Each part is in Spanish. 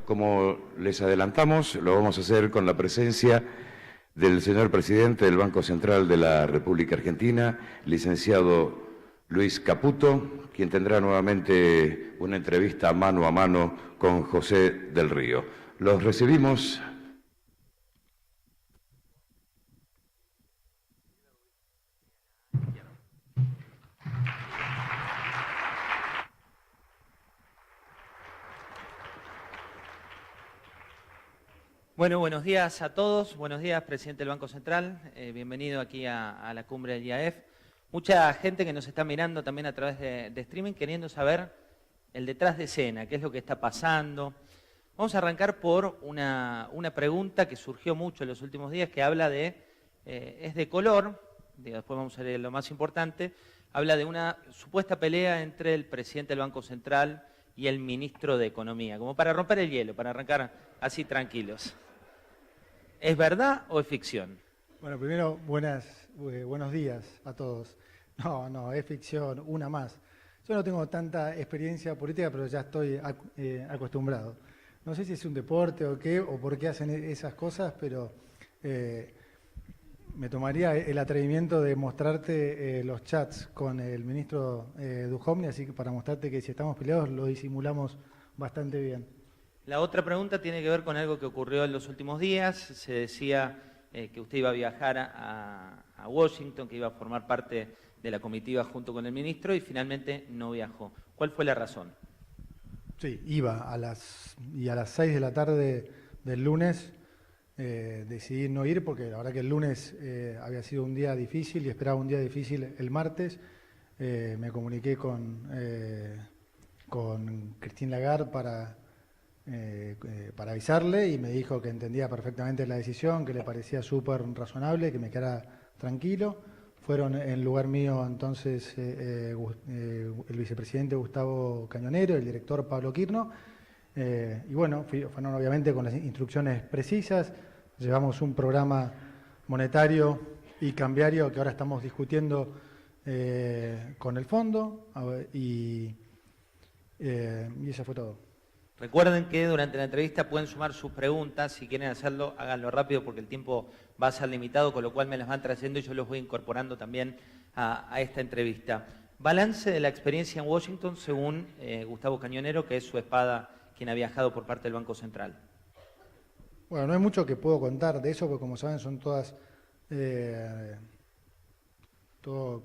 como les adelantamos, lo vamos a hacer con la presencia del señor presidente del Banco Central de la República Argentina, licenciado Luis Caputo, quien tendrá nuevamente una entrevista mano a mano con José del Río. Los recibimos. Bueno, buenos días a todos. Buenos días, presidente del Banco Central. Bienvenido aquí a la cumbre del IAEF. Mucha gente que nos está mirando también a través de streaming queriendo saber el detrás de escena, qué es lo que está pasando. Vamos a arrancar por una pregunta que surgió mucho en los últimos días, que habla de, es de color, después vamos a ver lo más importante, habla de una supuesta pelea entre el presidente del Banco Central y el ministro de Economía, como para romper el hielo, para arrancar así tranquilos. ¿Es verdad o es ficción? Bueno, primero, buenos días a todos. No, es ficción, una más. Yo no tengo tanta experiencia política, pero ya estoy acostumbrado. No sé si es un deporte o qué, o por qué hacen esas cosas, pero me tomaría el atrevimiento de mostrarte los chats con el ministro Duhovny, así que para mostrarte que si estamos peleados lo disimulamos bastante bien. La otra pregunta tiene que ver con algo que ocurrió en los últimos días. Se decía que usted iba a viajar a Washington, que iba a formar parte de la comitiva junto con el ministro y finalmente no viajó. ¿Cuál fue la razón? Sí, iba a las 6 de la tarde del lunes decidí no ir porque la verdad que el lunes había sido un día difícil y esperaba un día difícil el martes. Me comuniqué con Christine Lagarde para avisarle y me dijo que entendía perfectamente la decisión, que le parecía súper razonable, que me quedara tranquilo. Fueron en lugar mío entonces el vicepresidente Gustavo Cañonero, el director Pablo Quirno, y bueno, fueron obviamente con las instrucciones precisas. Llevamos un programa monetario y cambiario que ahora estamos discutiendo con el fondo y eso fue todo. Recuerden que durante la entrevista pueden sumar sus preguntas. Si quieren hacerlo, háganlo rápido porque el tiempo va a ser limitado, con lo cual me las van trayendo y yo los voy incorporando también a esta entrevista. Balance de la experiencia en Washington según Gustavo Cañonero, que es su espada quien ha viajado por parte del Banco Central. Bueno, no hay mucho que puedo contar de eso, porque como saben son todas todo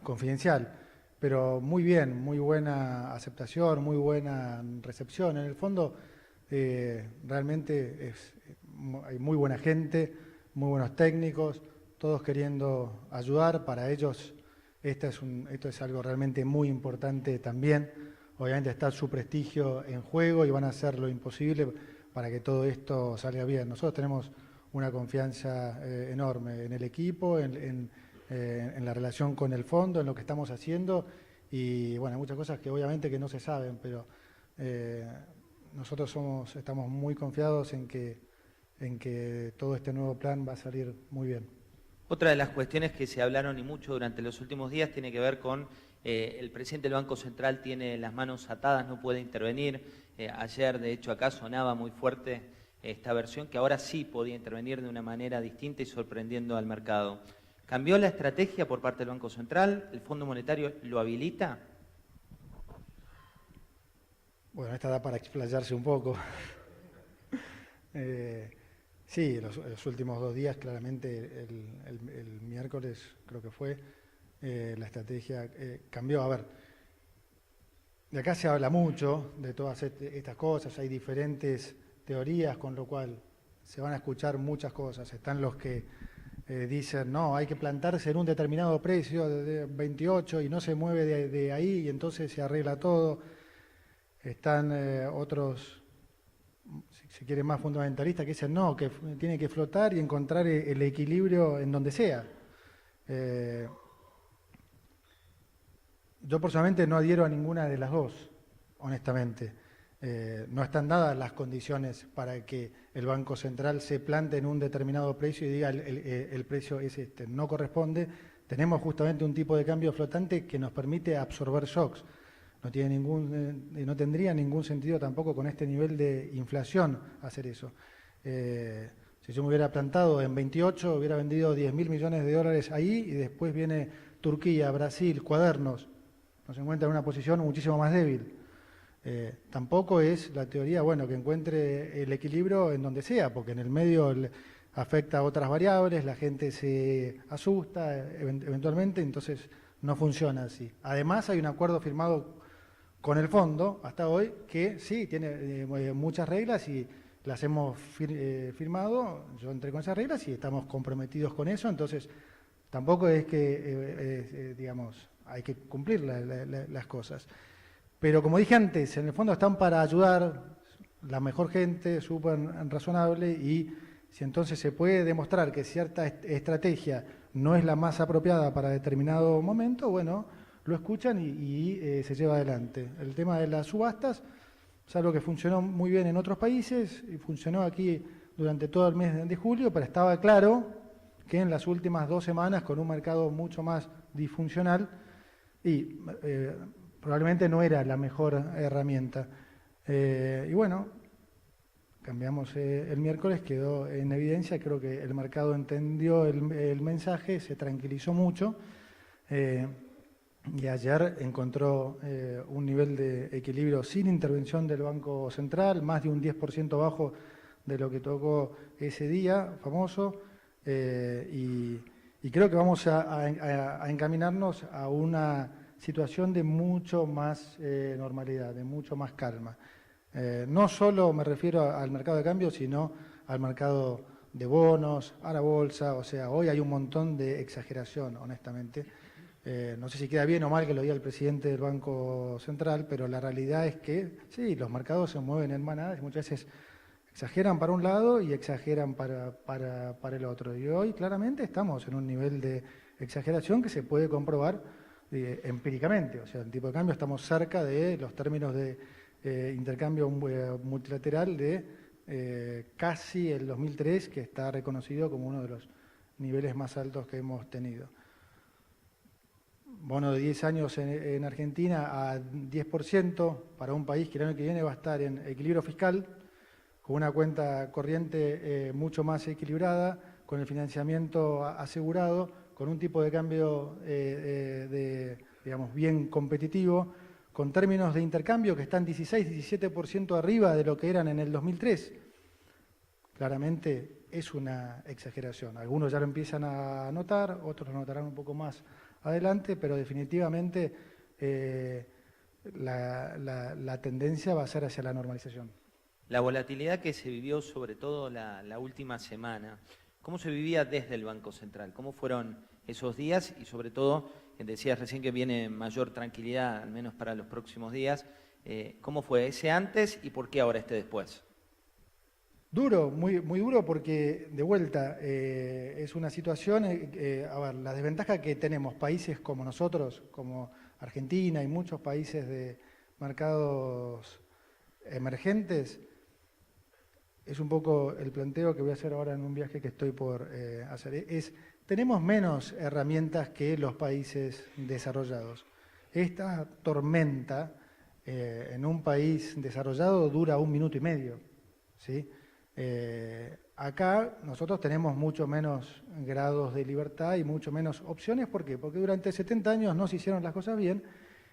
confidencial. Pero muy bien, muy buena aceptación, muy buena recepción. En el fondo, realmente hay muy buena gente, muy buenos técnicos, todos queriendo ayudar. Para ellos esto es algo realmente muy importante también. Obviamente está su prestigio en juego y van a hacer lo imposible para que todo esto salga bien. Nosotros tenemos una confianza enorme en el equipo, en la relación con el fondo, en lo que estamos haciendo y bueno, hay muchas cosas que obviamente que no se saben, pero nosotros estamos muy confiados en que todo este nuevo plan va a salir muy bien. Otra de las cuestiones que se hablaron y mucho durante los últimos días tiene que ver con el presidente del Banco Central tiene las manos atadas, no puede intervenir. Ayer, de hecho, acá sonaba muy fuerte esta versión que ahora sí podía intervenir de una manera distinta y sorprendiendo al mercado. ¿Cambió la estrategia por parte del Banco Central? ¿El Fondo Monetario lo habilita? Bueno, esta da para explayarse un poco. Sí, los últimos 2 días, claramente, el miércoles creo que fue, la estrategia cambió. A ver, de acá se habla mucho de todas estas cosas, hay diferentes teorías, con lo cual se van a escuchar muchas cosas. Están los que dicen, no, hay que plantarse en un determinado precio de 28 y no se mueve de ahí y entonces se arregla todo. Están otros, si quieren, más fundamentalistas que dicen, no, que tiene que flotar y encontrar el equilibrio en donde sea. Yo personalmente no adhiero a ninguna de las dos, honestamente. No están dadas las condiciones para que el Banco Central se plante en un determinado precio y diga el precio es este. No corresponde. Tenemos justamente un tipo de cambio flotante que nos permite absorber shocks. No tendría ningún sentido tampoco con este nivel de inflación hacer eso. Si yo me hubiera plantado en 28, hubiera vendido 10.000 millones de dólares ahí y después viene Turquía, Brasil, Cuadernos. Nos encuentra en una posición muchísimo más débil. Tampoco es la teoría, bueno, que encuentre el equilibrio en donde sea, porque en el medio afecta a otras variables, la gente se asusta eventualmente, entonces no funciona así. Además hay un acuerdo firmado con el fondo hasta hoy que sí, tiene muchas reglas y las hemos firmado, yo entré con esas reglas y estamos comprometidos con eso, entonces tampoco es que, digamos, hay que cumplir las cosas. Pero como dije antes, en el fondo están para ayudar la mejor gente, súper razonable, y si entonces se puede demostrar que cierta estrategia no es la más apropiada para determinado momento, bueno, lo escuchan y se lleva adelante. El tema de las subastas es algo que funcionó muy bien en otros países y funcionó aquí durante todo el mes de julio, pero estaba claro que en las últimas 2 semanas, con un mercado mucho más disfuncional, y probablemente no era la mejor herramienta. Y bueno, cambiamos el miércoles, quedó en evidencia, creo que el mercado entendió el mensaje, se tranquilizó mucho y ayer encontró un nivel de equilibrio sin intervención del Banco Central, más de un 10% bajo de lo que tocó ese día famoso, y creo que vamos a encaminarnos a una situación de mucho más normalidad, de mucho más calma. No solo me refiero al mercado de cambio, sino al mercado de bonos, a la bolsa. O sea, hoy hay un montón de exageración, honestamente. No sé si queda bien o mal que lo diga el presidente del Banco Central, pero la realidad es que sí, los mercados se mueven en manadas y muchas veces exageran para un lado y exageran para el otro. Y hoy claramente estamos en un nivel de exageración que se puede comprobar empíricamente. O sea, el tipo de cambio estamos cerca de los términos de intercambio multilateral de casi el 2003, que está reconocido como uno de los niveles más altos que hemos tenido. Bono de 10 años en Argentina a 10% para un país que el año que viene va a estar en equilibrio fiscal, con una cuenta corriente mucho más equilibrada, con el financiamiento asegurado, con un tipo de cambio digamos, bien competitivo, con términos de intercambio que están 16-17% arriba de lo que eran en el 2003. Claramente es una exageración. Algunos ya lo empiezan a notar, otros lo notarán un poco más adelante, pero definitivamente la tendencia va a ser hacia la normalización. La volatilidad que se vivió sobre todo la última semana, ¿cómo se vivía desde el Banco Central? ¿Cómo fueron esos días? Y sobre todo, decías recién que viene mayor tranquilidad, al menos para los próximos días. ¿Cómo fue ese antes y por qué ahora este después? Duro, muy, muy duro, porque de vuelta es una situación, a ver, la desventaja que tenemos países como nosotros, como Argentina y muchos países de mercados emergentes, es un poco el planteo que voy a hacer ahora en un viaje que estoy por hacer. Tenemos menos herramientas que los países desarrollados. Esta tormenta en un país desarrollado dura 1 minuto y medio, ¿sí? Acá nosotros tenemos mucho menos grados de libertad y mucho menos opciones. ¿Por qué? Porque durante 70 años no se hicieron las cosas bien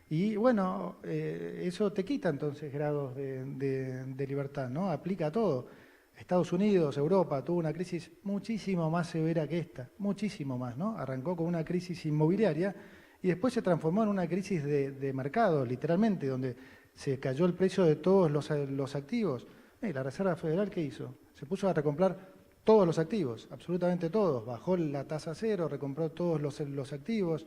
y bueno, eso te quita entonces grados de libertad, ¿no? Aplica a todo. Estados Unidos, Europa, tuvo una crisis muchísimo más severa que esta, muchísimo más, ¿no? Arrancó con una crisis inmobiliaria y después se transformó en una crisis de mercado, literalmente, donde se cayó el precio de todos los activos. La Reserva Federal, ¿qué hizo? Se puso a recomprar todos los activos, absolutamente todos. Bajó la tasa a cero, recompró todos los activos.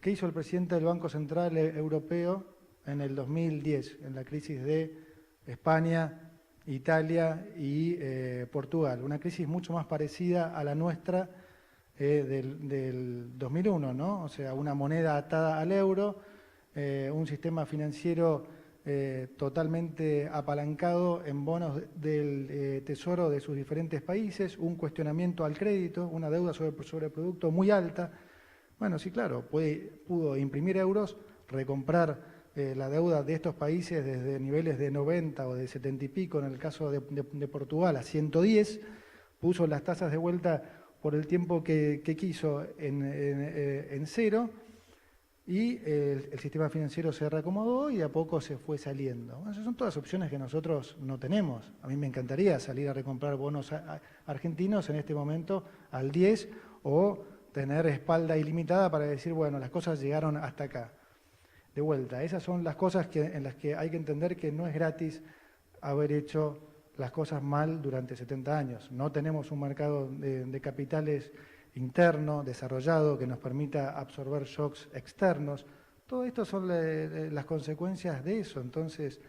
¿Qué hizo el presidente del Banco Central Europeo en el 2010, en la crisis de España, Italia y Portugal? Una crisis mucho más parecida a la nuestra del 2001, ¿no? O sea, una moneda atada al euro, un sistema financiero totalmente apalancado en bonos del Tesoro de sus diferentes países, un cuestionamiento al crédito, una deuda sobre producto muy alta. Bueno, sí, claro, pudo imprimir euros, recomprar la deuda de estos países desde niveles de 90 o de 70 y pico, en el caso de Portugal, a 110, puso las tasas de vuelta por el tiempo que quiso en cero, y el sistema financiero se reacomodó y de a poco se fue saliendo. Bueno, esas son todas opciones que nosotros no tenemos. A mí me encantaría salir a recomprar bonos argentinos en este momento al 10 o tener espalda ilimitada para decir, bueno, las cosas llegaron hasta acá. De vuelta, esas son las cosas en las que hay que entender que no es gratis haber hecho las cosas mal durante 70 años. No tenemos un mercado de capitales interno, desarrollado, que nos permita absorber shocks externos. Todo esto son las consecuencias de eso. Entonces,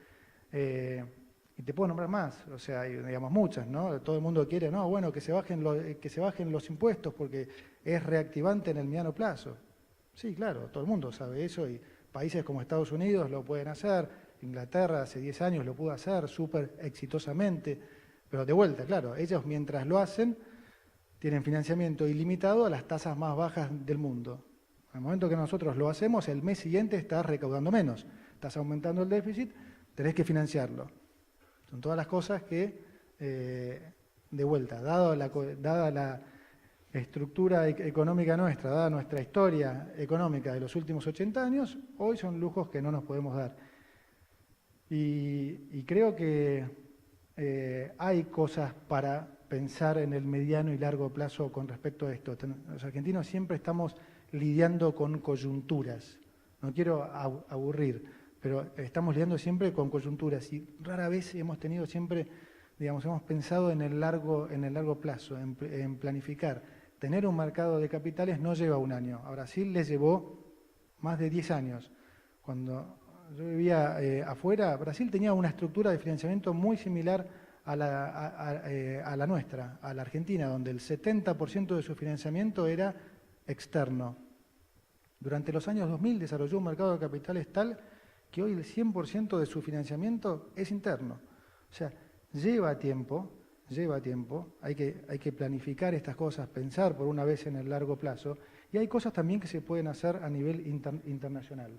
y te puedo nombrar más, o sea, hay, digamos, muchas, ¿no? Todo el mundo quiere, no, bueno, que se bajen los impuestos porque es reactivante en el mediano plazo. Sí, claro, todo el mundo sabe eso y países como Estados Unidos lo pueden hacer, Inglaterra hace 10 años lo pudo hacer súper exitosamente, pero de vuelta, claro, ellos mientras lo hacen tienen financiamiento ilimitado a las tasas más bajas del mundo. En el momento que nosotros lo hacemos, el mes siguiente estás recaudando menos, estás aumentando el déficit, tenés que financiarlo. Son todas las cosas que, de vuelta, dada la estructura económica nuestra, dada nuestra historia económica de los últimos 80 años, hoy son lujos que no nos podemos dar. Y creo que hay cosas para pensar en el mediano y largo plazo con respecto a esto. Los argentinos siempre estamos lidiando con coyunturas. No quiero aburrir, pero estamos lidiando siempre con coyunturas y rara vez hemos tenido siempre, digamos, hemos pensado en el largo plazo, en planificar. Tener un mercado de capitales no lleva un año. A Brasil le llevó más de 10 años. Cuando yo vivía afuera, Brasil tenía una estructura de financiamiento muy similar a la nuestra, a la Argentina, donde el 70% de su financiamiento era externo. Durante los años 2000 desarrolló un mercado de capitales tal que hoy el 100% de su financiamiento es interno. O sea, lleva tiempo, hay que planificar estas cosas, pensar por una vez en el largo plazo, y hay cosas también que se pueden hacer a nivel internacional.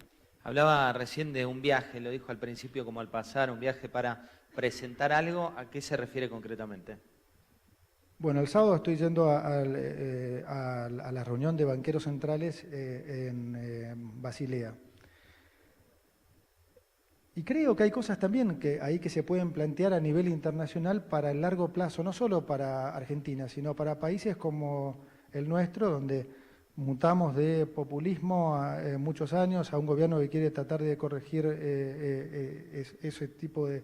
Hablaba recién de un viaje, lo dijo al principio como al pasar, un viaje para presentar algo. ¿A qué se refiere concretamente? Bueno, el sábado estoy yendo a la reunión de banqueros centrales en Basilea. Y creo que hay cosas también que se pueden plantear a nivel internacional para el largo plazo, no solo para Argentina, sino para países como el nuestro, donde mutamos de populismo muchos años a un gobierno que quiere tratar de corregir ese tipo de,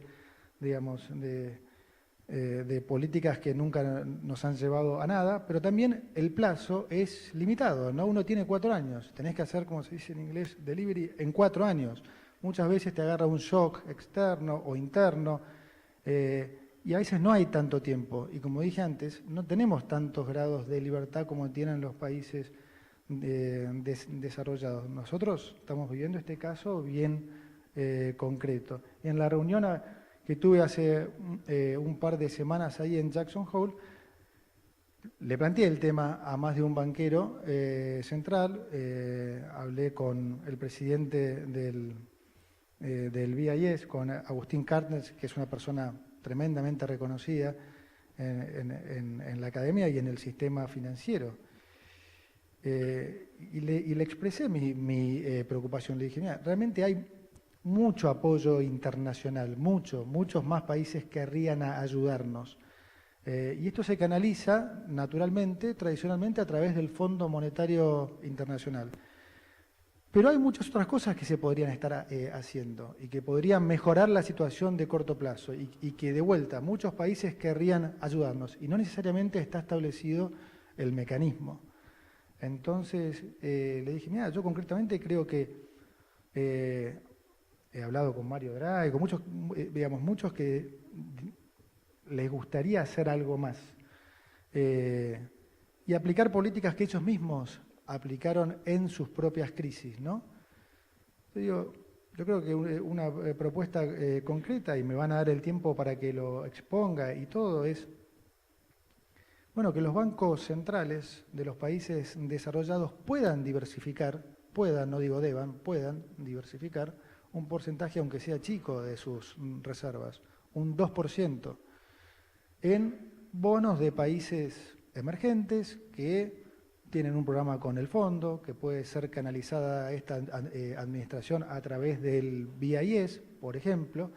digamos, de políticas que nunca nos han llevado a nada, pero también el plazo es limitado, ¿no? Uno tiene 4 años, tenés que hacer, como se dice en inglés, delivery en 4 años. Muchas veces te agarra un shock externo o interno y a veces no hay tanto tiempo. Y como dije antes, no tenemos tantos grados de libertad como tienen los países desarrollados. Nosotros estamos viviendo este caso bien concreto. En la reunión que tuve hace un par de semanas ahí en Jackson Hole, le planteé el tema a más de un banquero central, hablé con el presidente del BIS, con Agustín Cartens, que es una persona tremendamente reconocida en la academia y en el sistema financiero. Y le expresé mi preocupación. Le dije, mira, realmente hay mucho apoyo internacional, muchos más países querrían ayudarnos. Y esto se canaliza naturalmente, tradicionalmente, a través del Fondo Monetario Internacional. Pero hay muchas otras cosas que se podrían estar haciendo y que podrían mejorar la situación de corto plazo y que, de vuelta, muchos países querrían ayudarnos y no necesariamente está establecido el mecanismo. Entonces, le dije, mira, yo concretamente creo que he hablado con Mario Draghi, con muchos, muchos que les gustaría hacer algo más y aplicar políticas que ellos mismos aplicaron en sus propias crisis, ¿no? Yo creo que una propuesta concreta, y me van a dar el tiempo para que lo exponga y todo, es, bueno, que los bancos centrales de los países desarrollados puedan diversificar, no digo deban, puedan diversificar un porcentaje, aunque sea chico, de sus reservas, un 2%, en bonos de países emergentes que tienen un programa con el fondo, que puede ser canalizada esta administración a través del BIS, por ejemplo.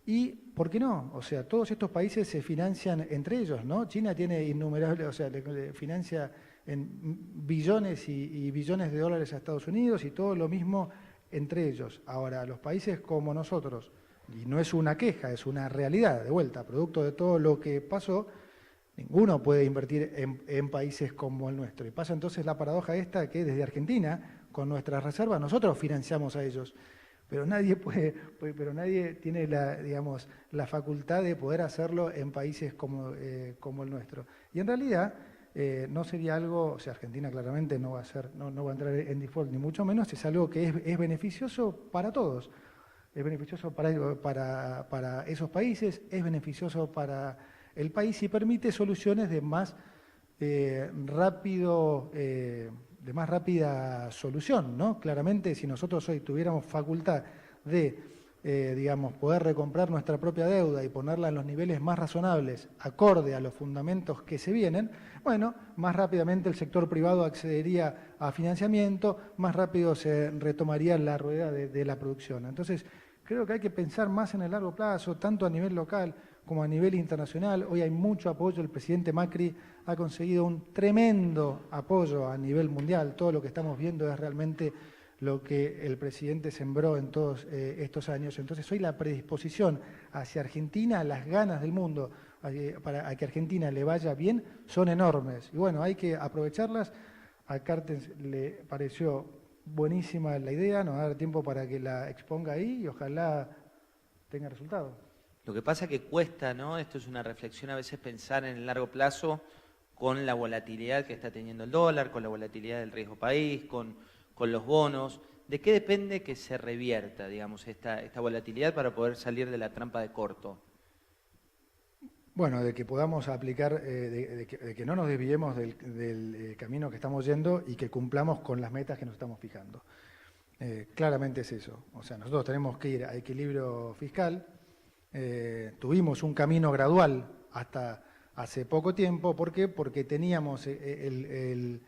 Y, ¿por qué no? O sea, todos estos países se financian entre ellos, ¿no? China tiene innumerables, o sea, le financia en billones y billones de dólares a Estados Unidos y todo lo mismo entre ellos. Ahora, los países como nosotros, y no es una queja, es una realidad, de vuelta, producto de todo lo que pasó, ninguno puede invertir en países como el nuestro. Y pasa entonces la paradoja esta que desde Argentina, con nuestras reservas, nosotros financiamos a ellos. Pero nadie tiene la facultad de poder hacerlo en países como el nuestro. Y en realidad no sería algo, o sea, Argentina claramente no va a entrar en default, ni mucho menos, es algo que es beneficioso para todos. Es beneficioso para esos países, es beneficioso para el país y permite soluciones de más rápida solución, ¿no? Claramente, si nosotros hoy tuviéramos facultad de, poder recomprar nuestra propia deuda y ponerla en los niveles más razonables, acorde a los fundamentos que se vienen, bueno, más rápidamente el sector privado accedería a financiamiento, más rápido se retomaría la rueda de la producción. Entonces, creo que hay que pensar más en el largo plazo, tanto a nivel local como a nivel internacional. Hoy hay mucho apoyo, el presidente Macri ha conseguido un tremendo apoyo a nivel mundial. Todo lo que estamos viendo es realmente lo que el presidente sembró en todos estos años. Entonces hoy la predisposición hacia Argentina, las ganas del mundo para que Argentina le vaya bien son enormes. Y bueno, hay que aprovecharlas. A Cartes le pareció buenísima la idea, nos va a dar tiempo para que la exponga ahí y ojalá tenga resultado. Lo que pasa es que cuesta, ¿no? Esto es una reflexión a veces pensar en el largo plazo con la volatilidad que está teniendo el dólar, con la volatilidad del riesgo país, con los bonos. ¿De qué depende que se revierta, digamos, esta volatilidad para poder salir de la trampa de corto? Bueno, de que podamos aplicar, de que no nos desviemos del camino que estamos yendo y que cumplamos con las metas que nos estamos fijando. Claramente es eso. O sea, nosotros tenemos que ir a equilibrio fiscal. Tuvimos un camino gradual hasta hace poco tiempo. ¿Por qué? Porque teníamos el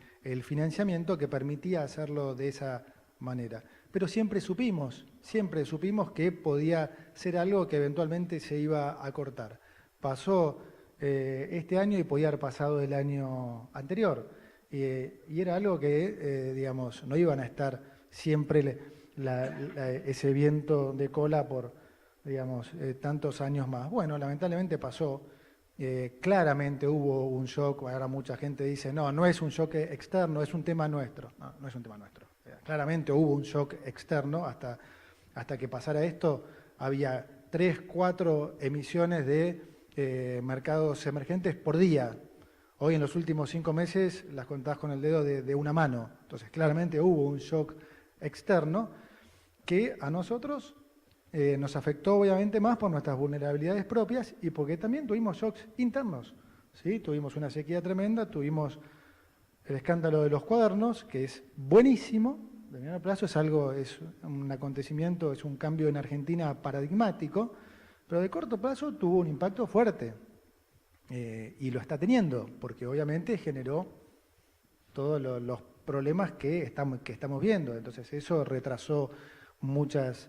financiamiento que permitía hacerlo de esa manera. Pero siempre supimos que podía ser algo que eventualmente se iba a cortar. Pasó este año y podía haber pasado el año anterior. Y era algo que, no iban a estar siempre ese viento de cola por, tantos años más. Bueno, lamentablemente pasó. Claramente hubo un shock. Ahora mucha gente dice, no es un shock externo, es un tema nuestro. No es un tema nuestro. Claramente hubo un shock externo. Hasta que pasara esto, había 3, 4 emisiones de mercados emergentes por día. Hoy en los últimos 5 meses las contás con el dedo de una mano. Entonces claramente hubo un shock externo que a nosotros nos afectó obviamente más por nuestras vulnerabilidades propias y porque también tuvimos shocks internos. ¿Sí? Tuvimos una sequía tremenda, tuvimos el escándalo de los cuadernos, que es buenísimo, de mediano plazo es un acontecimiento, es un cambio en Argentina paradigmático, pero de corto plazo tuvo un impacto fuerte y lo está teniendo, porque obviamente generó todos los problemas que estamos viendo. Entonces eso retrasó muchas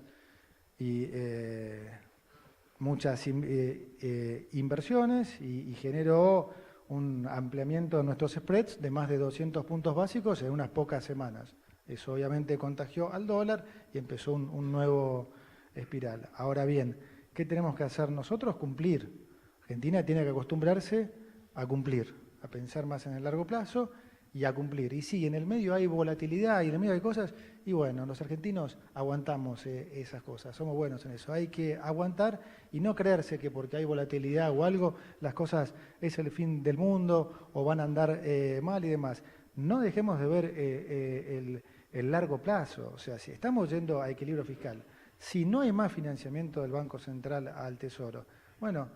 inversiones y generó un ampliamiento de nuestros spreads de más de 200 puntos básicos en unas pocas semanas. Eso obviamente contagió al dólar y empezó un nuevo espiral. Ahora bien, ¿qué tenemos que hacer nosotros? Cumplir. Argentina tiene que acostumbrarse a cumplir, a pensar más en el largo plazo y a cumplir. Y sí, en el medio hay volatilidad y en el medio hay cosas, y bueno, los argentinos aguantamos esas cosas, somos buenos en eso. Hay que aguantar y no creerse que porque hay volatilidad o algo, las cosas es el fin del mundo o van a andar mal y demás. No dejemos de ver el largo plazo. O sea, si estamos yendo a equilibrio fiscal, si no hay más financiamiento del Banco Central al Tesoro, bueno,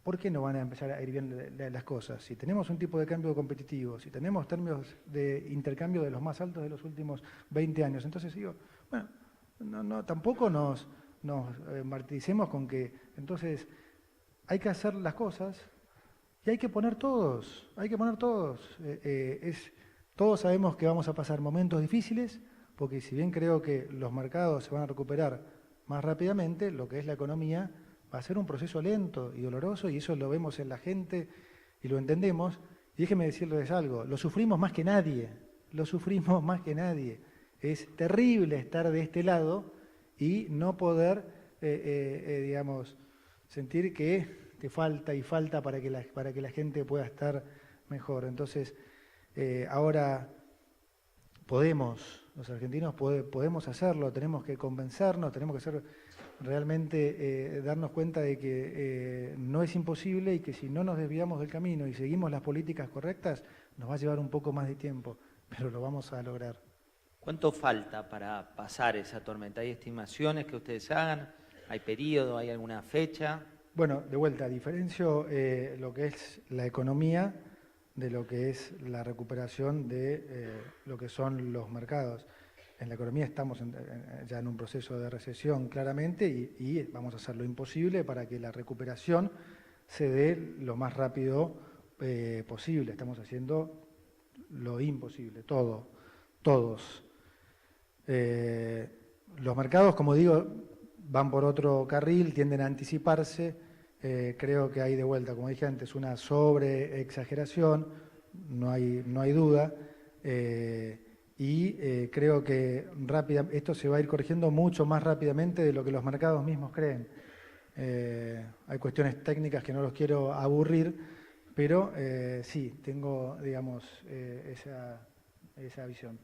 ¿por qué no van a empezar a ir bien las cosas? Si tenemos un tipo de cambio competitivo, si tenemos términos de intercambio de los más altos de los últimos 20 años, entonces digo, bueno, tampoco nos martiricemos con que, entonces, hay que hacer las cosas y hay que poner todos, todos sabemos que vamos a pasar momentos difíciles, porque si bien creo que los mercados se van a recuperar más rápidamente, lo que es la economía va a ser un proceso lento y doloroso, y eso lo vemos en la gente y lo entendemos. Y déjenme decirles algo, lo sufrimos más que nadie. Es terrible estar de este lado y no poder, digamos, sentir que te falta para que la gente pueda estar mejor. Entonces, ahora los argentinos podemos hacerlo, tenemos que convencernos, tenemos que ser realmente darnos cuenta de que no es imposible y que si no nos desviamos del camino y seguimos las políticas correctas, nos va a llevar un poco más de tiempo, pero lo vamos a lograr. ¿Cuánto falta para pasar esa tormenta? ¿Hay estimaciones que ustedes hagan? ¿Hay periodo? ¿Hay alguna fecha? Bueno, de vuelta, diferencio lo que es la economía de lo que es la recuperación de lo que son los mercados. En la economía estamos ya en un proceso de recesión claramente y vamos a hacer lo imposible para que la recuperación se dé lo más rápido posible. Estamos haciendo lo imposible, todos. Los mercados, como digo, van por otro carril, tienden a anticiparse. Creo que hay de vuelta, como dije antes, una sobreexageración, no hay duda. Creo que esto se va a ir corrigiendo mucho más rápidamente de lo que los mercados mismos creen. Hay cuestiones técnicas que no los quiero aburrir, pero sí, tengo, digamos, esa visión.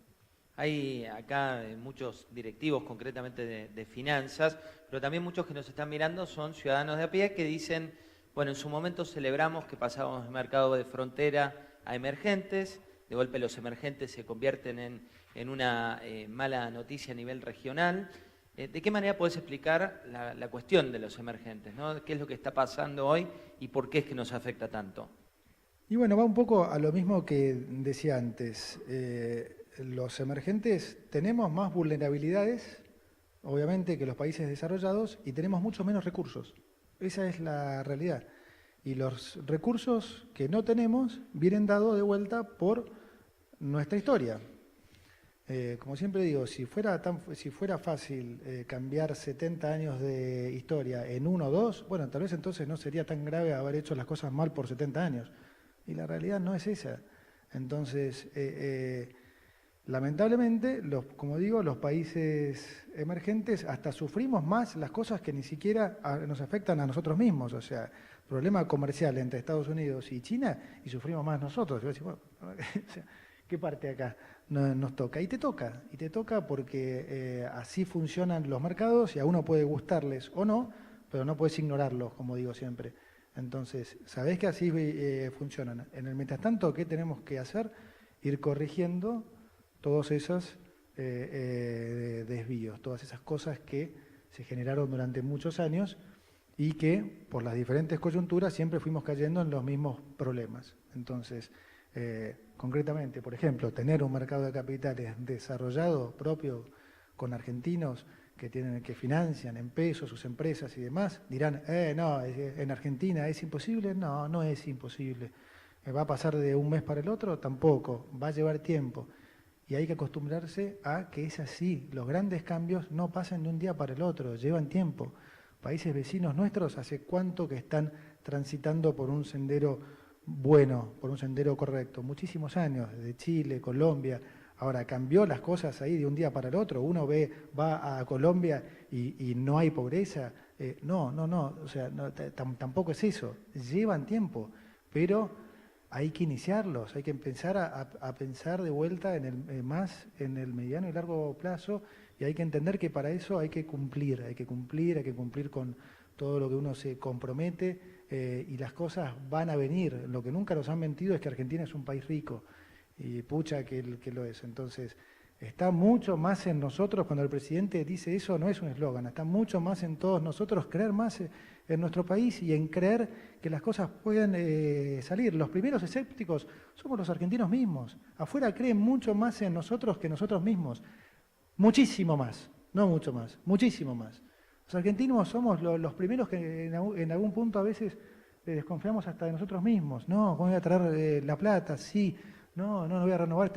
Hay acá muchos directivos, concretamente de finanzas, pero también muchos que nos están mirando son ciudadanos de a pie que dicen, bueno, en su momento celebramos que pasábamos del mercado de frontera a emergentes, de golpe los emergentes se convierten en una mala noticia a nivel regional. ¿De qué manera podés explicar la cuestión de los emergentes, ¿no? ¿Qué es lo que está pasando hoy y por qué es que nos afecta tanto? Y bueno, va un poco a lo mismo que decía antes. Los emergentes tenemos más vulnerabilidades, obviamente, que los países desarrollados y tenemos mucho menos recursos. Esa es la realidad. Y los recursos que no tenemos vienen dados de vuelta por nuestra historia. Como siempre digo, si fuera fácil cambiar 70 años de historia en 1 o 2, bueno, tal vez entonces no sería tan grave haber hecho las cosas mal por 70 años. Y la realidad no es esa. Entonces, lamentablemente, como digo, los países emergentes hasta sufrimos más las cosas que ni siquiera nos afectan a nosotros mismos. O sea, problema comercial entre Estados Unidos y China y sufrimos más nosotros. Yo decía, bueno, ¿qué parte acá nos toca? Y te toca porque así funcionan los mercados y a uno puede gustarles o no, pero no puedes ignorarlos, como digo siempre. Entonces, sabés que así funcionan. En el mientras tanto, ¿qué tenemos que hacer? Ir corrigiendo todos esos desvíos, todas esas cosas que se generaron durante muchos años y que por las diferentes coyunturas siempre fuimos cayendo en los mismos problemas. Entonces, concretamente, por ejemplo, tener un mercado de capitales desarrollado propio con argentinos que financian en pesos sus empresas y demás, dirán, no, en Argentina es imposible. No, no es imposible. ¿Va a pasar de un mes para el otro? Tampoco, va a llevar tiempo. Y hay que acostumbrarse a que es así. Los grandes cambios no pasan de un día para el otro, llevan tiempo. Países vecinos nuestros, ¿hace cuánto que están transitando por un sendero bueno, por un sendero correcto? Muchísimos años, desde Chile, Colombia. Ahora, ¿cambió las cosas ahí de un día para el otro? Uno va a Colombia y no hay pobreza. No, o sea, tampoco es eso. Llevan tiempo, pero hay que iniciarlos, hay que empezar a pensar de vuelta más en el mediano y largo plazo, y hay que entender que para eso hay que cumplir con todo lo que uno se compromete, y las cosas van a venir. Lo que nunca nos han mentido es que Argentina es un país rico, y pucha que lo es. Entonces, está mucho más en nosotros, cuando el presidente dice eso, no es un eslogan, está mucho más en todos nosotros creer más en nuestro país y en creer que las cosas pueden salir. Los primeros escépticos somos los argentinos mismos. Afuera creen mucho más en nosotros que nosotros mismos. Muchísimo más. no mucho más, muchísimo más. Los argentinos somos los primeros que en algún punto a veces desconfiamos hasta de nosotros mismos. No, ¿cómo voy a traer la plata? Sí, no voy a renovar,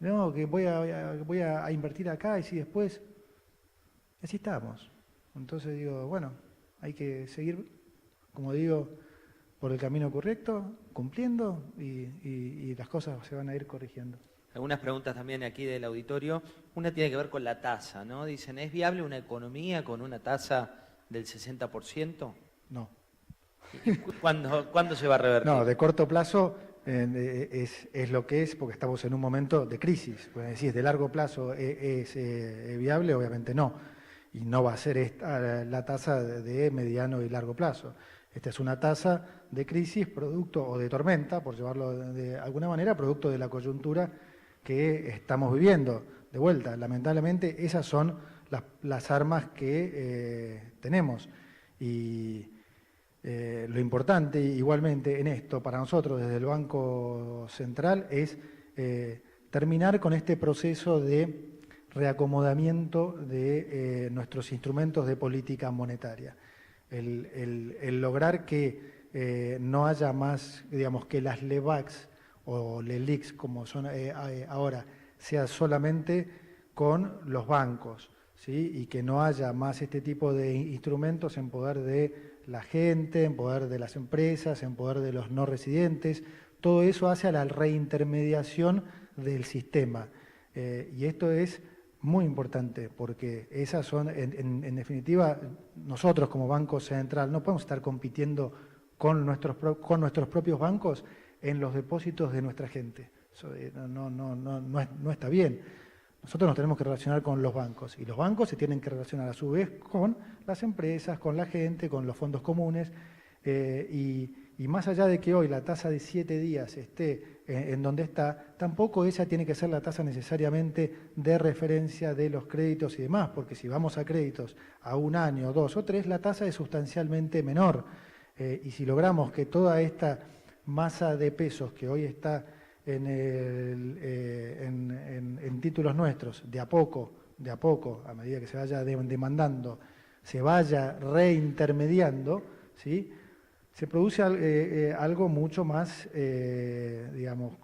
no, que voy a invertir acá y si después... Así estamos. Entonces digo, bueno, hay que seguir, como digo, por el camino correcto, cumpliendo y las cosas se van a ir corrigiendo. Algunas preguntas también aquí del auditorio. Una tiene que ver con la tasa, ¿no? Dicen, ¿es viable una economía con una tasa del 60%? No. ¿Cuándo se va a revertir? No, de corto plazo es lo que es, porque estamos en un momento de crisis. Pues decir, de largo plazo es viable, obviamente no. Y no va a ser esta la tasa de mediano y largo plazo. Esta es una tasa de crisis, producto o de tormenta, por llevarlo de alguna manera, producto de la coyuntura que estamos viviendo. De vuelta, lamentablemente esas son las armas que tenemos. Y lo importante igualmente en esto para nosotros desde el Banco Central es terminar con este proceso de reacomodamiento de nuestros instrumentos de política monetaria. El lograr que no haya más, digamos, que las LEBACs o LELIQs, como son ahora, sea solamente con los bancos, ¿sí? Y que no haya más este tipo de instrumentos en poder de la gente, en poder de las empresas, en poder de los no residentes. Todo eso hace a la reintermediación del sistema. Y esto es muy importante porque esas son, en definitiva, nosotros como Banco Central no podemos estar compitiendo con nuestros propios bancos en los depósitos de nuestra gente. Eso no está bien. Nosotros nos tenemos que relacionar con los bancos y los bancos se tienen que relacionar a su vez con las empresas, con la gente, con los fondos comunes y más allá de que hoy la tasa de 7 días esté en donde está, tampoco esa tiene que ser la tasa necesariamente de referencia de los créditos y demás, porque si vamos a créditos a 1 año, 2 o 3, la tasa es sustancialmente menor. Y si logramos que toda esta masa de pesos que hoy está en títulos nuestros, de a poco, a medida que se vaya demandando, se vaya reintermediando, ¿sí? Se produce algo mucho más, digamos,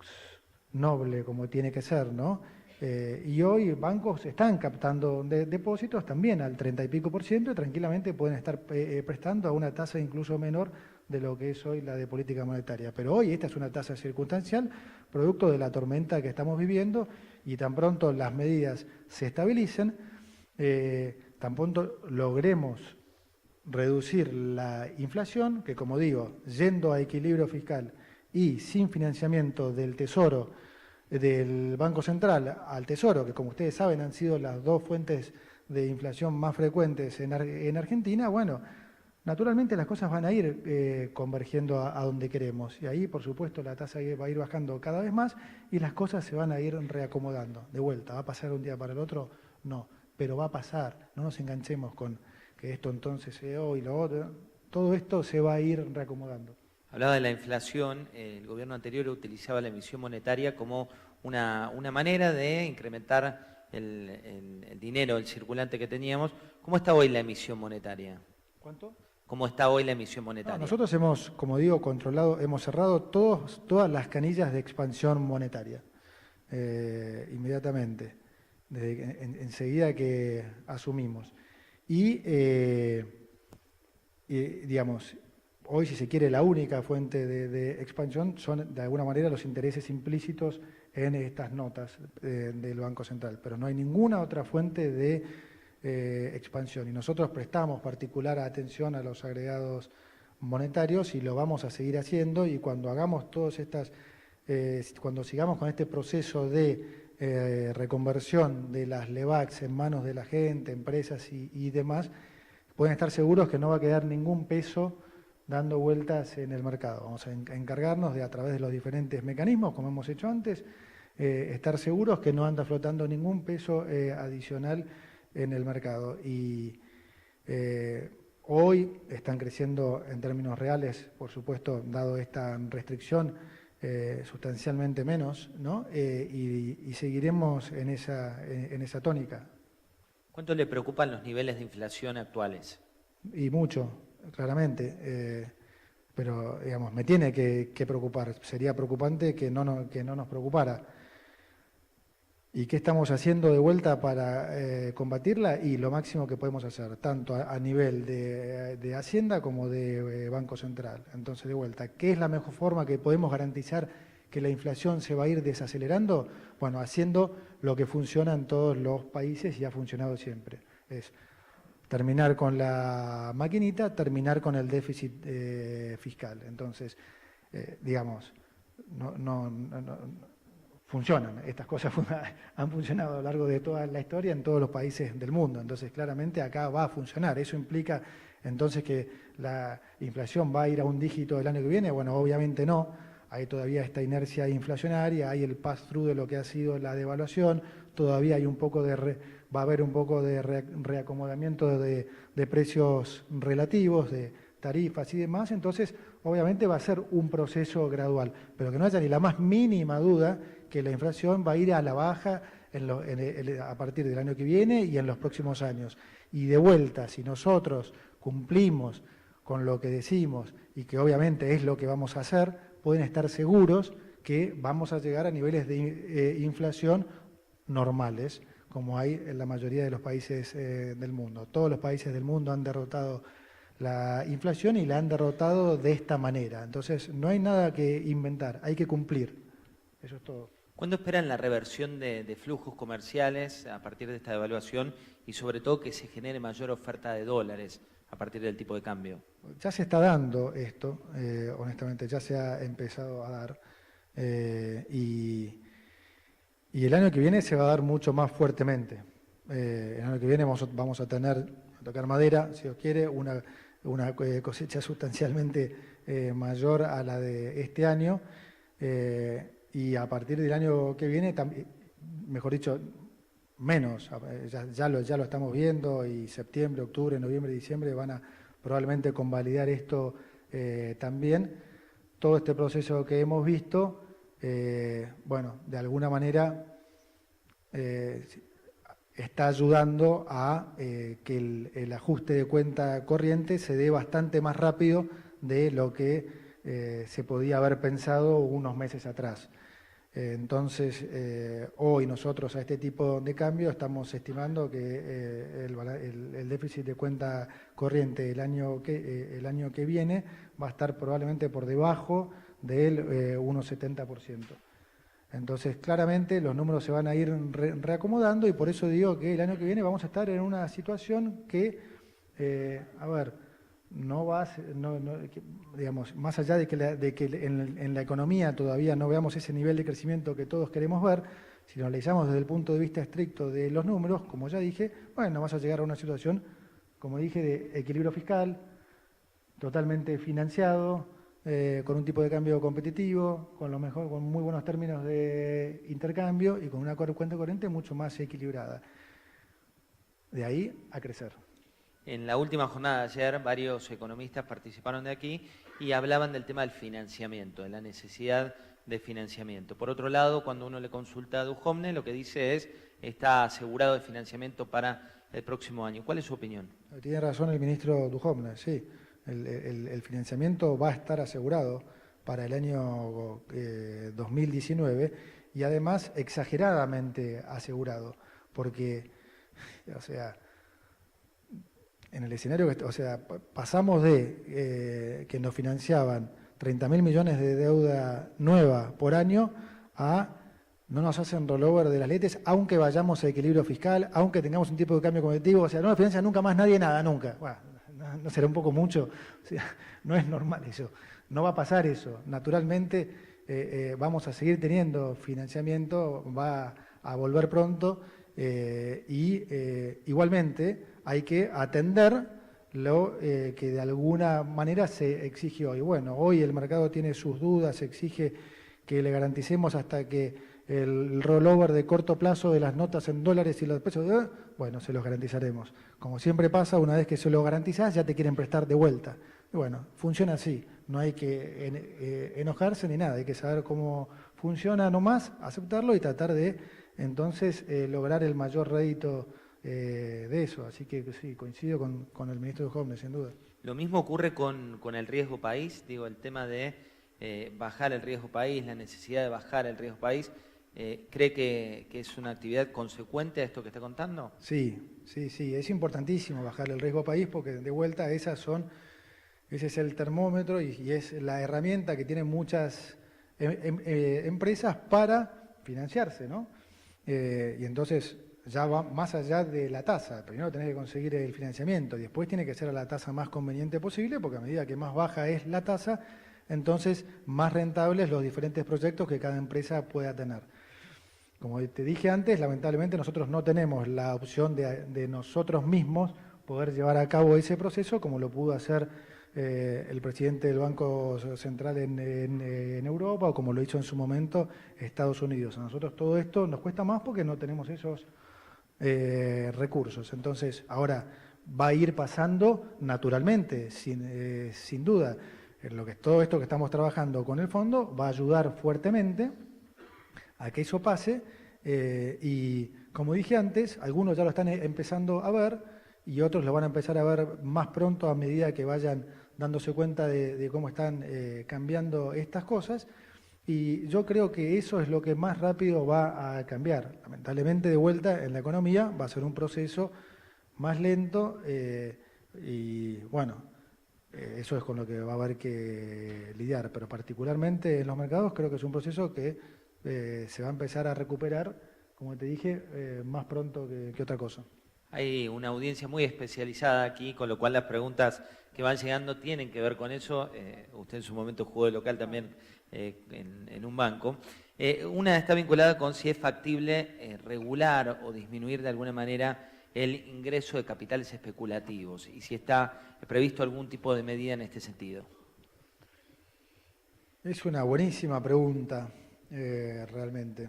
noble, como tiene que ser, ¿no? Y hoy bancos están captando depósitos también al 30 y pico % y tranquilamente pueden estar prestando a una tasa incluso menor de lo que es hoy la de política monetaria. Pero hoy esta es una tasa circunstancial, producto de la tormenta que estamos viviendo, y tan pronto las medidas se estabilicen, tan pronto logremos reducir la inflación, que como digo, yendo a equilibrio fiscal y sin financiamiento del Tesoro, del Banco Central al Tesoro, que como ustedes saben han sido las dos fuentes de inflación más frecuentes en Argentina, bueno, naturalmente las cosas van a ir convergiendo a donde queremos y ahí por supuesto la tasa va a ir bajando cada vez más y las cosas se van a ir reacomodando. De vuelta, ¿va a pasar un día para el otro? No, pero va a pasar, no nos enganchemos con que esto entonces sea hoy, lo otro, todo esto se va a ir reacomodando. Hablaba de la inflación, el gobierno anterior utilizaba la emisión monetaria como una manera de incrementar el dinero, el circulante que teníamos. ¿Cómo está hoy la emisión monetaria? ¿Cuánto? ¿Cómo está hoy la emisión monetaria? No, nosotros hemos, como digo, controlado, hemos cerrado todas las canillas de expansión monetaria, inmediatamente, enseguida que asumimos. Y, digamos, hoy, si se quiere, la única fuente de expansión son, de alguna manera, los intereses implícitos en estas notas del Banco Central. Pero no hay ninguna otra fuente de expansión. Y nosotros prestamos particular atención a los agregados monetarios y lo vamos a seguir haciendo. Y cuando hagamos todas estas, cuando sigamos con este proceso de reconversión de las LEBACs en manos de la gente, empresas y demás, pueden estar seguros que no va a quedar ningún peso dando vueltas en el mercado. Vamos a encargarnos de, a través de los diferentes mecanismos, como hemos hecho antes, estar seguros que no anda flotando ningún peso adicional en el mercado. Y hoy están creciendo en términos reales, por supuesto, dado esta restricción, sustancialmente menos, ¿no? Y seguiremos en esa tónica. ¿Cuánto le preocupan los niveles de inflación actuales? Y mucho, claramente. Pero, digamos, me tiene que preocupar. Sería preocupante que no nos preocupara. ¿Y qué estamos haciendo de vuelta para combatirla? Y lo máximo que podemos hacer, tanto a nivel de Hacienda como de Banco Central. Entonces, de vuelta, ¿qué es la mejor forma que podemos garantizar que la inflación se va a ir desacelerando? Bueno, haciendo lo que funciona en todos los países y ha funcionado siempre. Es terminar con la maquinita, terminar con el déficit fiscal. Entonces, digamos, funcionan. Estas cosas han funcionado a lo largo de toda la historia en todos los países del mundo. Entonces, claramente acá va a funcionar. ¿Eso implica entonces que la inflación va a ir a un dígito el año que viene? Bueno, obviamente no. Hay todavía esta inercia inflacionaria, hay el pass-through de lo que ha sido la devaluación, todavía hay va a haber un poco de reacomodamiento de precios relativos, de tarifas y demás. Entonces, obviamente va a ser un proceso gradual, pero que no haya ni la más mínima duda que la inflación va a ir a la baja a partir del año que viene y en los próximos años. Y de vuelta, si nosotros cumplimos con lo que decimos y que obviamente es lo que vamos a hacer, pueden estar seguros que vamos a llegar a niveles de inflación normales, como hay en la mayoría de los países del mundo. Todos los países del mundo han derrotado la inflación y la han derrotado de esta manera. Entonces, no hay nada que inventar, hay que cumplir. Eso es todo. ¿Cuándo esperan la reversión de flujos comerciales a partir de esta devaluación y sobre todo que se genere mayor oferta de dólares a partir del tipo de cambio? Ya se está dando esto, honestamente, ya se ha empezado a dar y el año que viene se va a dar mucho más fuertemente. El año que viene vamos a tener, a tocar madera, si Dios quiere, una cosecha sustancialmente mayor a la de este año y a partir del año que viene, mejor dicho, menos, ya lo estamos viendo y septiembre, octubre, noviembre, diciembre van a probablemente convalidar esto también. Todo este proceso que hemos visto, bueno, de alguna manera está ayudando a que el ajuste de cuenta corriente se dé bastante más rápido de lo que se podía haber pensado unos meses atrás. Entonces, hoy nosotros a este tipo de cambio estamos estimando que el déficit de cuenta corriente el año que viene va a estar probablemente por debajo del 1,70%. Entonces, claramente los números se van a ir reacomodando y por eso digo que el año que viene vamos a estar en una situación que, no va a digamos, más allá de que en la economía todavía no veamos ese nivel de crecimiento que todos queremos ver, si lo analizamos desde el punto de vista estricto de los números, como ya dije, bueno, vas a llegar a una situación, como dije, de equilibrio fiscal, totalmente financiado, con un tipo de cambio competitivo, con muy buenos términos de intercambio y con una cuenta corriente mucho más equilibrada. De ahí a crecer. En la última jornada de ayer, varios economistas participaron de aquí y hablaban del tema del financiamiento, de la necesidad de financiamiento. Por otro lado, cuando uno le consulta a Duhovne, lo que dice es está asegurado el financiamiento para el próximo año. ¿Cuál es su opinión? Tiene razón el ministro Duhovne, sí. El financiamiento va a estar asegurado para el año 2019 y además exageradamente asegurado, porque, o sea, en el escenario, pasamos de que nos financiaban 30.000 millones de deuda nueva por año a no nos hacen rollover de las letes, aunque vayamos a equilibrio fiscal, aunque tengamos un tipo de cambio competitivo, o sea, no nos financia nunca más nadie nada, nunca. Bueno, no será un poco mucho, o sea, no es normal eso, no va a pasar eso. Naturalmente vamos a seguir teniendo financiamiento, va a volver pronto y igualmente hay que atender lo que de alguna manera se exige hoy. Bueno, hoy el mercado tiene sus dudas, exige que le garanticemos hasta que el rollover de corto plazo de las notas en dólares y los pesos, bueno, se los garantizaremos. Como siempre pasa, una vez que se lo garantizás, ya te quieren prestar de vuelta. Y bueno, funciona así, no hay que enojarse ni nada, hay que saber cómo funciona nomás, aceptarlo y tratar de entonces lograr el mayor rédito de eso. Así que sí, coincido con el ministro de Jóvenes, sin duda. Lo mismo ocurre con el riesgo país, digo, el tema de bajar el riesgo país, la necesidad de bajar el riesgo país. ¿Cree que es una actividad consecuente a esto que está contando? Sí, es importantísimo bajar el riesgo país porque de vuelta ese es el termómetro y es la herramienta que tienen muchas empresas para financiarse, ¿no? Y entonces ya va más allá de la tasa. Primero tenés que conseguir el financiamiento y después tiene que ser a la tasa más conveniente posible porque a medida que más baja es la tasa, entonces más rentables los diferentes proyectos que cada empresa pueda tener. Como te dije antes, lamentablemente nosotros no tenemos la opción de nosotros mismos poder llevar a cabo ese proceso como lo pudo hacer el presidente del Banco Central en Europa o como lo hizo en su momento Estados Unidos. A nosotros todo esto nos cuesta más porque no tenemos esos recursos. Entonces, ahora va a ir pasando naturalmente, sin duda. Todo esto que estamos trabajando con el fondo va a ayudar fuertemente a que eso pase y como dije antes, algunos ya lo están empezando a ver y otros lo van a empezar a ver más pronto a medida que vayan dándose cuenta de cómo están cambiando estas cosas y yo creo que eso es lo que más rápido va a cambiar. Lamentablemente de vuelta en la economía va a ser un proceso más lento y bueno, eso es con lo que va a haber que lidiar, pero particularmente en los mercados creo que es un proceso que se va a empezar a recuperar, como te dije, más pronto que otra cosa. Hay una audiencia muy especializada aquí, con lo cual las preguntas que van llegando tienen que ver con eso. Usted en su momento jugó de local también en un banco. Una está vinculada con si es factible regular o disminuir de alguna manera el ingreso de capitales especulativos y si está previsto algún tipo de medida en este sentido. Es una buenísima pregunta. Realmente,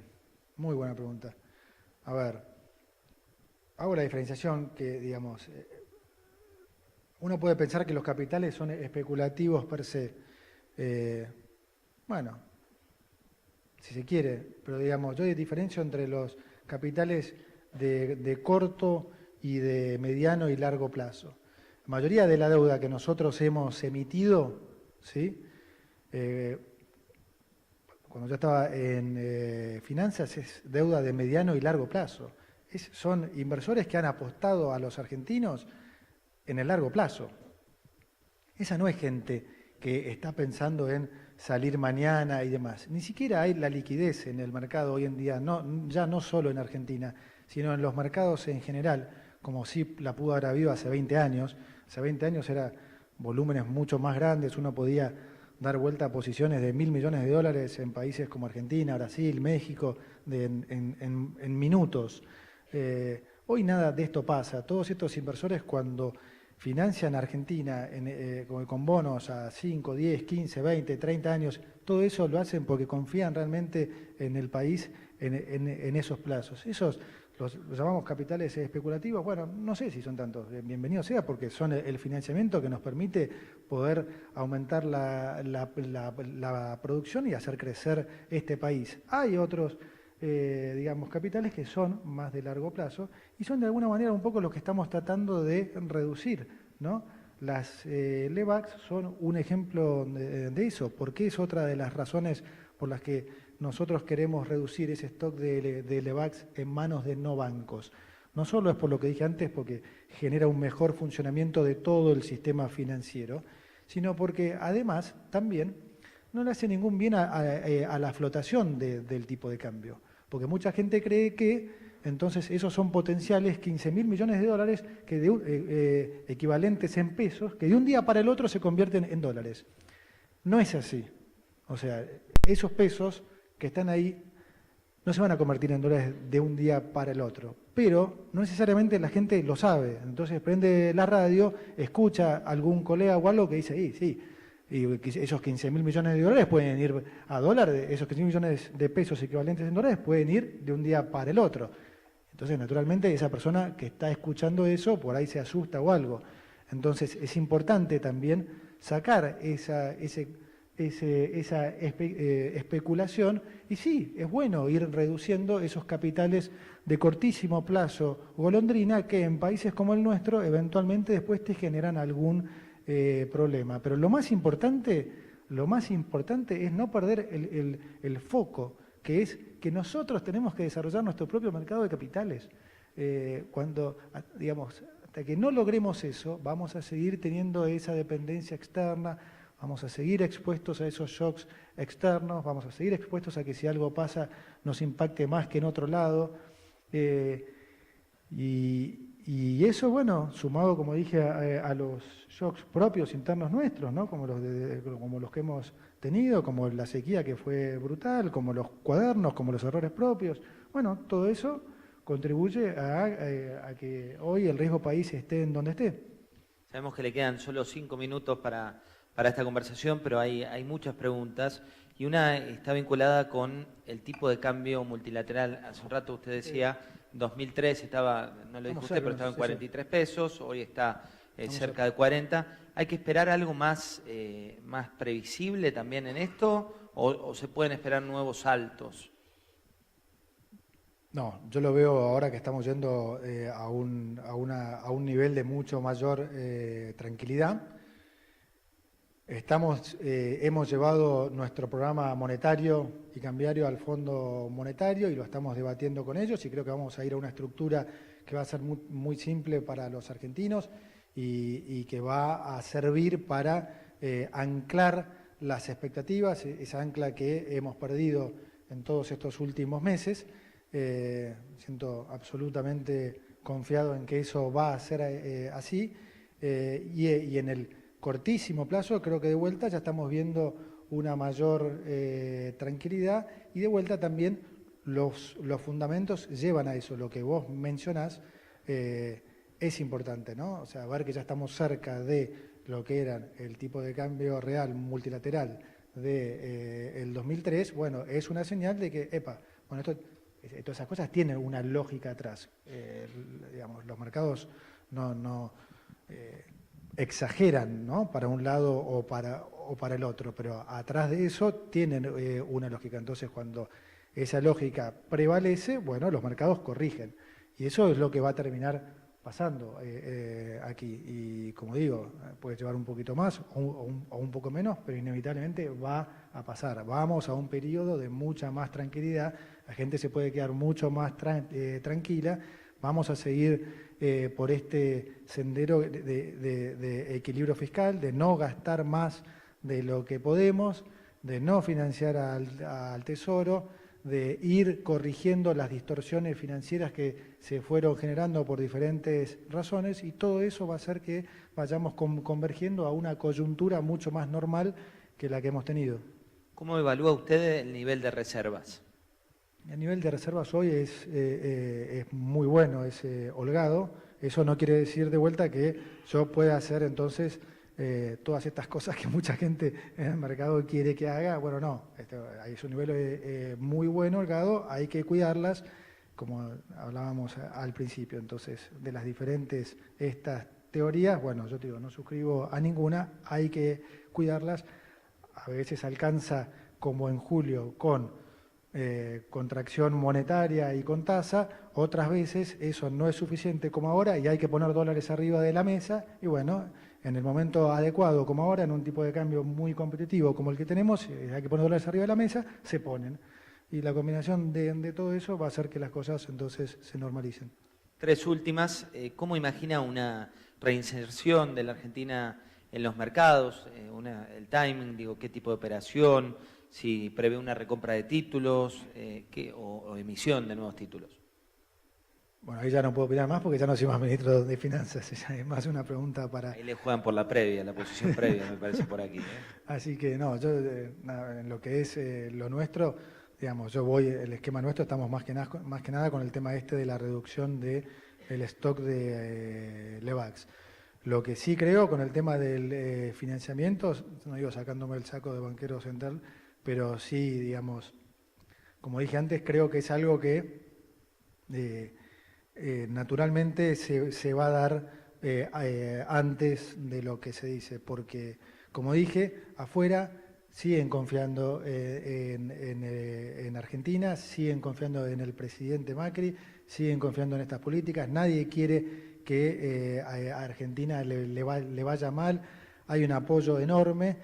muy buena pregunta. A ver, hago la diferenciación que, digamos, uno puede pensar que los capitales son especulativos per se. Bueno, si se quiere, pero digamos, yo diferencio entre los capitales de corto y de mediano y largo plazo. La mayoría de la deuda que nosotros hemos emitido, ¿sí? Cuando yo estaba en finanzas, es deuda de mediano y largo plazo. Son inversores que han apostado a los argentinos en el largo plazo. Esa no es gente que está pensando en salir mañana y demás. Ni siquiera hay la liquidez en el mercado hoy en día, ya no solo en Argentina, sino en los mercados en general, como sí la pudo haber habido hace 20 años. Hace 20 años eran volúmenes mucho más grandes, uno podía dar vuelta a posiciones de $1.000 millones en países como Argentina, Brasil, México, en minutos. Hoy nada de esto pasa. Todos estos inversores cuando financian a Argentina con bonos a 5, 10, 15, 20, 30 años, todo eso lo hacen porque confían realmente en el país en esos plazos. Esos los llamamos capitales especulativos, bueno, no sé si son tantos, bienvenido sea, porque son el financiamiento que nos permite poder aumentar la producción y hacer crecer este país. Hay otros, digamos, capitales que son más de largo plazo y son de alguna manera un poco los que estamos tratando de reducir, ¿no? Las LEVAX son un ejemplo de eso, porque es otra de las razones por las que nosotros queremos reducir ese stock de LEVAX en manos de no bancos. No solo es por lo que dije antes, porque genera un mejor funcionamiento de todo el sistema financiero, sino porque además también no le hace ningún bien a la flotación del tipo de cambio. Porque mucha gente cree que entonces esos son potenciales $15.000 millones que equivalentes en pesos, que de un día para el otro se convierten en dólares. No es así. O sea, esos pesos que están ahí no se van a convertir en dólares de un día para el otro, pero no necesariamente la gente lo sabe. Entonces prende la radio, escucha a algún colega o algo que dice, sí, y esos $15.000 millones pueden ir a dólar, esos $15.000 millones de pesos equivalentes en dólares pueden ir de un día para el otro. Entonces, naturalmente, esa persona que está escuchando eso, por ahí se asusta o algo. Entonces, es importante también sacar ese esa especulación, y sí, es bueno ir reduciendo esos capitales de cortísimo plazo golondrina que en países como el nuestro eventualmente después te generan algún problema. Pero lo más importante es no perder el foco, que es que nosotros tenemos que desarrollar nuestro propio mercado de capitales. Hasta que no logremos eso, vamos a seguir teniendo esa dependencia externa, vamos a seguir expuestos a esos shocks externos, vamos a seguir expuestos a que si algo pasa nos impacte más que en otro lado. Y eso, bueno, sumado, como dije, a los shocks propios internos nuestros, ¿no? Como los que hemos tenido, como la sequía que fue brutal, como los cuadernos, como los errores propios. Bueno, todo eso contribuye a que hoy el riesgo país esté en donde esté. Sabemos que le quedan solo 5 minutos para esta conversación, pero hay muchas preguntas y una está vinculada con el tipo de cambio multilateral. Hace un rato usted decía, 2003 estaba, no lo dijo usted, pero estaba en 43 pesos, hoy está cerca de 40. ¿Hay que esperar algo más previsible también en esto o se pueden esperar nuevos saltos? No, yo lo veo ahora que estamos yendo a un nivel de mucho mayor tranquilidad. Hemos llevado nuestro programa monetario y cambiario al Fondo Monetario y lo estamos debatiendo con ellos y creo que vamos a ir a una estructura que va a ser muy, muy simple para los argentinos y que va a servir para anclar las expectativas, esa ancla que hemos perdido en todos estos últimos meses. Siento absolutamente confiado en que eso va a ser así y en el cortísimo plazo creo que de vuelta ya estamos viendo una mayor tranquilidad y de vuelta también los fundamentos llevan a eso. Lo que vos mencionás es importante, ¿no? O sea, ver que ya estamos cerca de lo que era el tipo de cambio real multilateral de el 2003, bueno, es una señal de que, bueno, todas esas cosas tienen una lógica atrás. Digamos, los mercados no exageran, ¿no? Para un lado o para el otro, pero atrás de eso tienen una lógica. Entonces, cuando esa lógica prevalece, bueno, los mercados corrigen. Y eso es lo que va a terminar pasando aquí. Y como digo, puede llevar un poquito más o un poco menos, pero inevitablemente va a pasar. Vamos a un periodo de mucha más tranquilidad, la gente se puede quedar mucho más tranquila, vamos a seguir por este sendero de equilibrio fiscal, de no gastar más de lo que podemos, de no financiar al Tesoro, de ir corrigiendo las distorsiones financieras que se fueron generando por diferentes razones y todo eso va a hacer que vayamos convergiendo a una coyuntura mucho más normal que la que hemos tenido. ¿Cómo evalúa usted el nivel de reservas? El nivel de reservas hoy es muy bueno, es holgado. Eso no quiere decir de vuelta que yo pueda hacer entonces todas estas cosas que mucha gente en el mercado quiere que haga. Bueno, no, es un nivel muy bueno, holgado, hay que cuidarlas, como hablábamos al principio. Entonces, de las diferentes estas teorías, bueno, yo te digo, no suscribo a ninguna, hay que cuidarlas. A veces alcanza, como en julio, con contracción monetaria y con tasa, otras veces eso no es suficiente como ahora y hay que poner dólares arriba de la mesa y bueno, en el momento adecuado como ahora, en un tipo de cambio muy competitivo como el que tenemos, hay que poner dólares arriba de la mesa, se ponen. Y la combinación de todo eso va a hacer que las cosas entonces se normalicen. 3 últimas, ¿cómo imagina una reinserción de la Argentina en los mercados? El timing, digo, qué tipo de operación, si prevé una recompra de títulos o emisión de nuevos títulos. Bueno, ahí ya no puedo opinar más porque ya no soy más ministro de Finanzas, es más una pregunta para... Ahí le juegan por la previa, la posición previa, me parece por aquí. Así que no, yo en lo que es lo nuestro, digamos, el esquema nuestro estamos más que nada con el tema de la reducción del stock de Levax. Lo que sí creo con el tema del financiamiento, no digo sacándome el saco de banquero central, pero sí, digamos, como dije antes, creo que es algo que naturalmente se va a dar antes de lo que se dice, porque, como dije, afuera siguen confiando en Argentina, siguen confiando en el presidente Macri, siguen confiando en estas políticas. Nadie quiere que a Argentina le vaya mal. Hay un apoyo enorme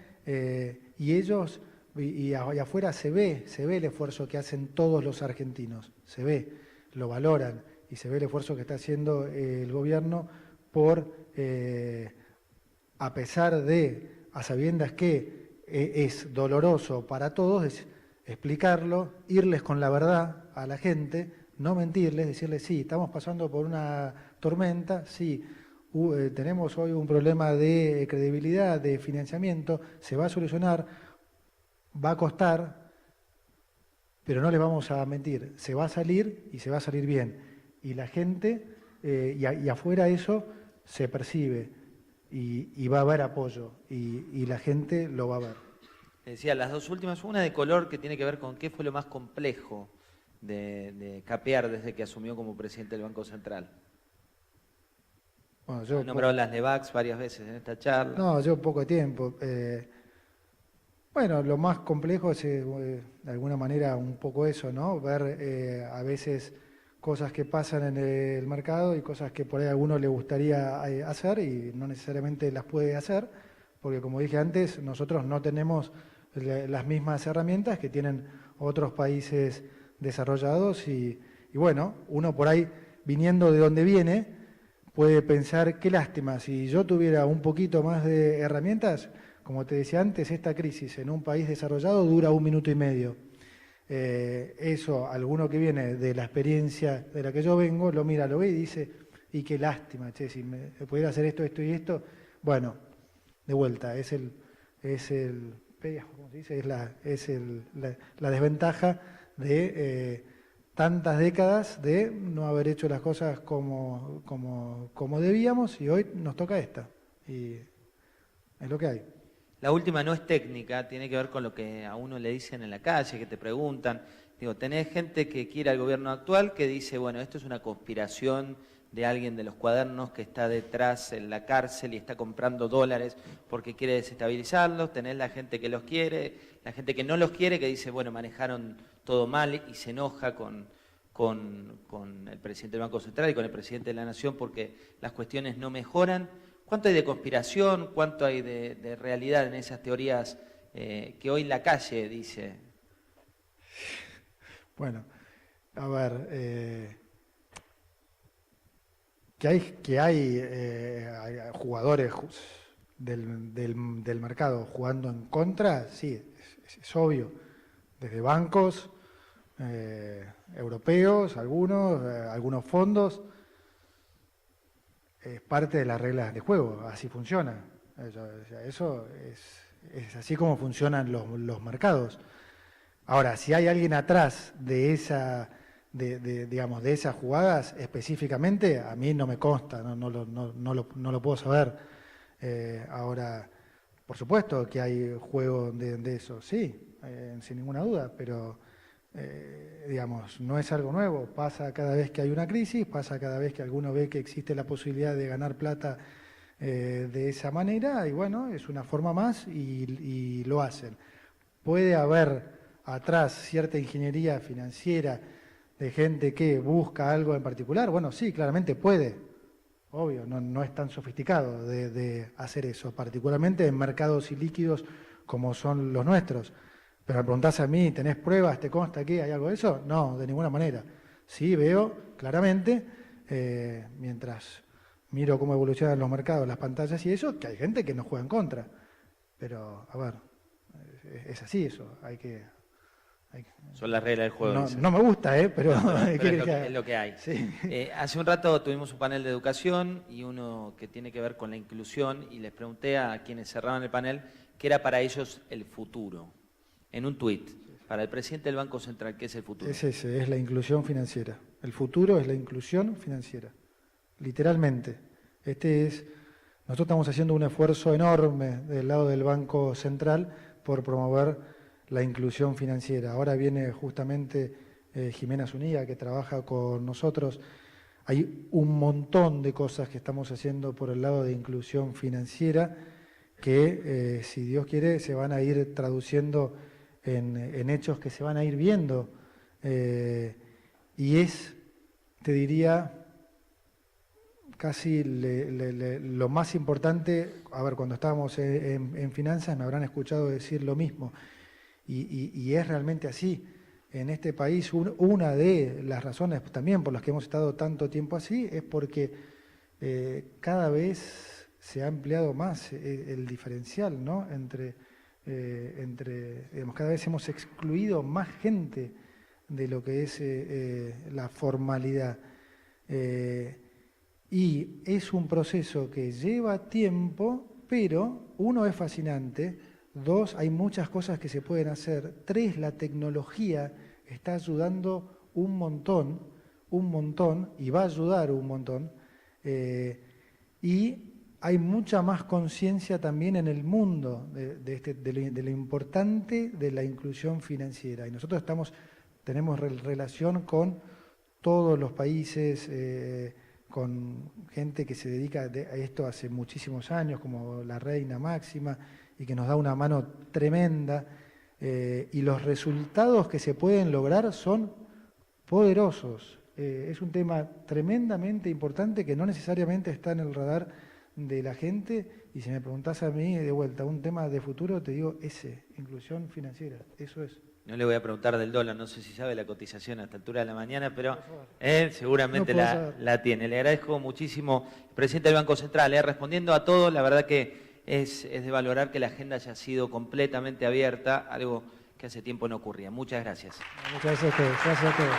y ellos, y afuera se ve el esfuerzo que hacen todos los argentinos, se ve, lo valoran y se ve el esfuerzo que está haciendo el gobierno por, a pesar de, a sabiendas que es doloroso para todos, es explicarlo, irles con la verdad a la gente, no mentirles, decirles, sí, estamos pasando por una tormenta, sí, tenemos hoy un problema de credibilidad, de financiamiento, se va a solucionar, va a costar, pero no les vamos a mentir, se va a salir y se va a salir bien. Y la gente, y afuera eso se percibe y va a haber apoyo y la gente lo va a ver. Decía, las dos últimas, una de color que tiene que ver con qué fue lo más complejo de capear desde que asumió como presidente del Banco Central. Bueno, yo he nombrado las LEVAX varias veces en esta charla. No, yo poco tiempo. Bueno, lo más complejo es de alguna manera un poco eso, ¿no? Ver a veces cosas que pasan en el mercado y cosas que por ahí a alguno le gustaría hacer y no necesariamente las puede hacer, porque como dije antes, nosotros no tenemos las mismas herramientas que tienen otros países desarrollados y bueno, uno por ahí viniendo de donde viene puede pensar, qué lástima, si yo tuviera un poquito más de herramientas, como te decía antes, esta crisis en un país desarrollado dura 1 minuto y medio. Eso, alguno que viene de la experiencia de la que yo vengo, lo mira, lo ve y dice, y qué lástima, che, si me pudiera hacer esto, esto y esto. Bueno, de vuelta, ¿cómo se dice? Es la desventaja de tantas décadas de no haber hecho las cosas como debíamos y hoy nos toca esta. Y es lo que hay. La última no es técnica, tiene que ver con lo que a uno le dicen en la calle, que te preguntan. Digo, tenés gente que quiere al gobierno actual que dice, bueno, esto es una conspiración de alguien de los cuadernos que está detrás en la cárcel y está comprando dólares porque quiere desestabilizarlos. Tenés la gente que los quiere, la gente que no los quiere, que dice, bueno, manejaron todo mal y se enoja con el presidente del Banco Central y con el presidente de la Nación porque las cuestiones no mejoran. ¿Cuánto hay de conspiración? ¿Cuánto hay de realidad en esas teorías que hoy la calle dice? Bueno, a ver, que hay jugadores del mercado jugando en contra, sí, es obvio. Desde bancos europeos, algunos fondos. Es parte de las reglas de juego, así funciona. Eso es así como funcionan los mercados. Ahora, si hay alguien atrás de digamos, de esas jugadas específicamente, a mí no me consta, no lo puedo saber. Ahora, por supuesto que hay juego de eso, sí, sin ninguna duda, pero digamos, no es algo nuevo, pasa cada vez que hay una crisis, pasa cada vez que alguno ve que existe la posibilidad de ganar plata de esa manera, y bueno, es una forma más y lo hacen. Puede haber atrás cierta ingeniería financiera de gente que busca algo en particular, bueno, sí, claramente puede, obvio, no es tan sofisticado de hacer eso, particularmente en mercados ilíquidos como son los nuestros. Pero me preguntás a mí, ¿tenés pruebas? ¿Te consta que hay algo de eso? No, de ninguna manera. Sí, veo claramente, mientras miro cómo evolucionan los mercados, las pantallas y eso, que hay gente que nos juega en contra. Pero, a ver, es así eso, hay que... Son las reglas del juego. No me gusta, pero... pero es lo que hay. Sí. Hace un rato tuvimos un panel de educación y uno que tiene que ver con la inclusión y les pregunté a quienes cerraban el panel qué era para ellos el futuro. En un tuit, para el presidente del Banco Central, ¿qué es el futuro? Es la inclusión financiera. El futuro es la inclusión financiera, literalmente. Nosotros estamos haciendo un esfuerzo enorme del lado del Banco Central por promover la inclusión financiera. Ahora viene justamente Jimena Zúñiga, que trabaja con nosotros. Hay un montón de cosas que estamos haciendo por el lado de inclusión financiera que, si Dios quiere, se van a ir traduciendo en hechos que se van a ir viendo. Y es, te diría, casi lo más importante. A ver, cuando estábamos en finanzas me habrán escuchado decir lo mismo, y es realmente así. En este país, una de las razones también por las que hemos estado tanto tiempo así es porque cada vez se ha empleado más el diferencial, ¿no? Digamos, cada vez hemos excluido más gente de lo que es la formalidad. Y es un proceso que lleva tiempo, pero uno, es fascinante; dos, hay muchas cosas que se pueden hacer; tres, la tecnología está ayudando un montón, y va a ayudar un montón, y hay mucha más conciencia también en el mundo de lo importante de la inclusión financiera. Y nosotros tenemos relación con todos los países, con gente que se dedica a esto hace muchísimos años, como la Reina Máxima, y que nos da una mano tremenda, y los resultados que se pueden lograr son poderosos. Es un tema tremendamente importante que no necesariamente está en el radar de la gente, y si me preguntás a mí, de vuelta, un tema de futuro, te digo inclusión financiera, eso es. No le voy a preguntar del dólar, no sé si sabe la cotización a esta altura de la mañana, pero seguramente no la tiene. Le agradezco muchísimo, presidente del Banco Central, respondiendo a todo. La verdad que es de valorar que la agenda haya sido completamente abierta, algo que hace tiempo no ocurría. Muchas gracias. Muchas gracias a ustedes. Gracias a todos.